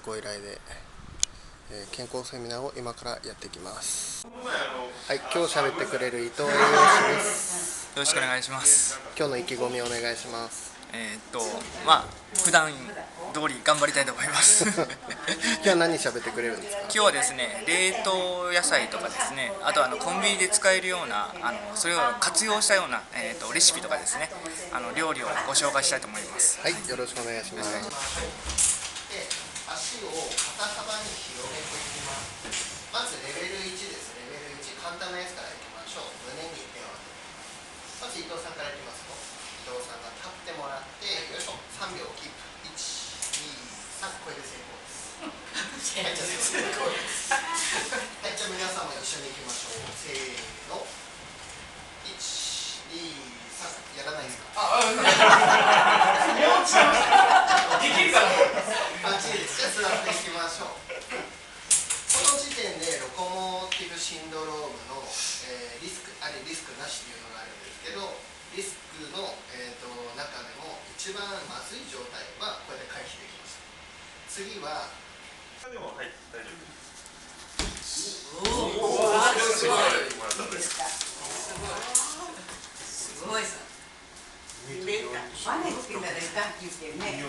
ご依頼で、健康セミナーを今からやっていきます。はい、今日喋ってくれる伊藤栄養士です。よろしくお願いします。今日の意気込みをお願いします。普段通り頑張りたいと思います。今日は何喋ってくれるんですか？今日はですね、冷凍野菜とかですね、あとコンビニで使えるようなそれを活用したような、レシピとかですね、料理をご紹介したいと思います。はい、よろしくお願いします。で、足を肩幅に広げていきます。まずレベル1です。レベル1、簡単なやつからいきましょう。胸に手を当てて、まず伊藤さんからいきますよ。伊藤さんが立ってもらって、よいしょ、3秒キープ。1、2、3、これで成功です。はい、じゃあ成功です。はい、じゃあ皆さんも一緒にいきましょう。せーの。1、2、3、やらないですか？できるかな？バッチリです。じゃあ座っていきましょう。この時点でロコモーティブシンドロームの、リスクありリスクなしっていうのがあるんですけど、リスクの、中でも一番まずい状態はこうやって回避できます。次はでも、はい、大丈夫です。おお、すごい。いいですか？すごいさ。バネつけたらいかんって言ってね。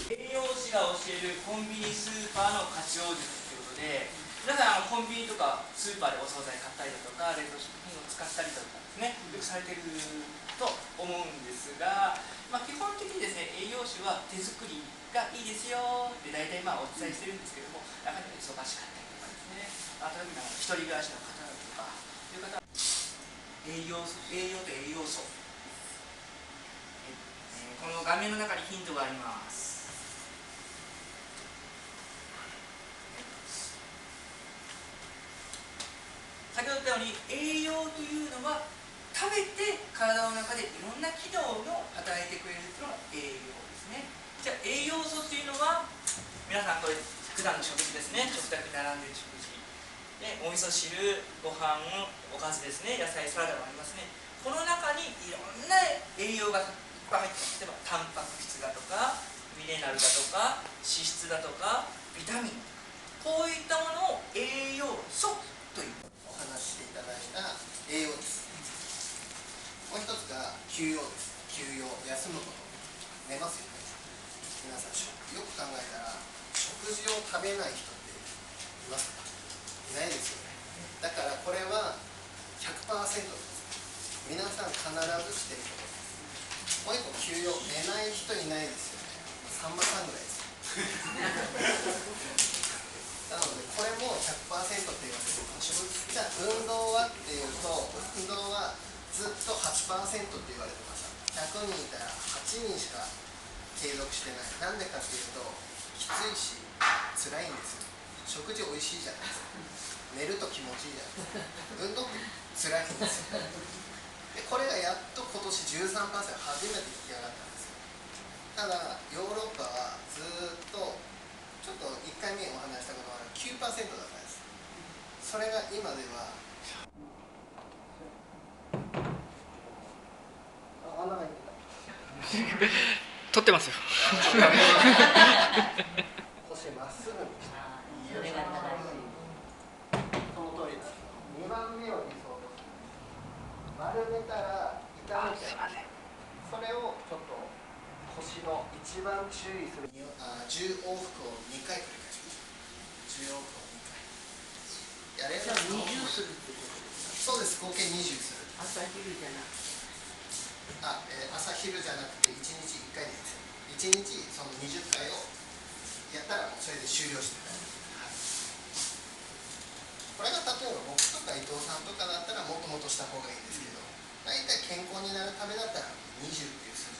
栄養士が教えるコンビニスーパーの活用術ということで、皆さんコンビニとかスーパーでお惣菜買ったりだとか冷凍食品を使ったりだとかですね、よくされてると思うんですが、基本的にですね、栄養士は手作りがいいですよって大体お伝えしてるんですけども、中には忙しかったりとかですね、例えば一人暮らしの方だとかいう方は栄養と栄養素、この画面の中にヒントがあります。先ほど言ったように栄養というのは食べて体の中でいろんな機能を働いてくれるというのが栄養ですね。じゃあ栄養素というのは皆さんこれ普段の食事ですね、食卓に並んでいる食事で、お味噌汁、ご飯、おかずですね、野菜サラダもありますね。この中にいろんな栄養がいっぱい入ってます。例えばタンパク質だとかミネラルだとか脂質だとかビタミン、こういったものを栄養素というお話していただいた栄養です。もう一つが休養です。休養、休むこと。寝ますよね。皆さんよく考えたら食事を食べない人っていますか？いないですよね。だからこれは 100% です。皆さん必ずしていることです。もう一個休養、寝ない人いないですよね。さんまさんぐらいです。なのでこれも 100% って言われてる。じゃあ運動はっていうと、運動はずっと 8% って言われてました。100人いたら8人しか継続してない。なんでかっていうと、きついし辛いんですよ。食事おいしいじゃないですか。寝ると気持ちいいじゃないですか。運動って辛いんですよ。でこれがやっと今年 13% 初めて引き上がったんですよ。ただヨーロッパはずっとちょっと1回目お話したことがある 9% だったんです。それが今では穴が開いてた。撮ってますよ。腰まっすぐにして、それが正しい。その通りです。2番目を理想とする。丸めたら痛めちゃう。それをちょっと腰の一番注意する10往復を2回繰り返します。10往復を2回やれば20するってことですか？そうです。合計20する。朝昼じゃなくて朝昼じゃなくて1日1回でいいですよ。1日その20回をやったらもうそれで終了してください。これが例えば僕とか伊藤さんとかだったらもっともっとした方がいいんですけど、大体健康になるためだったら20っていう数字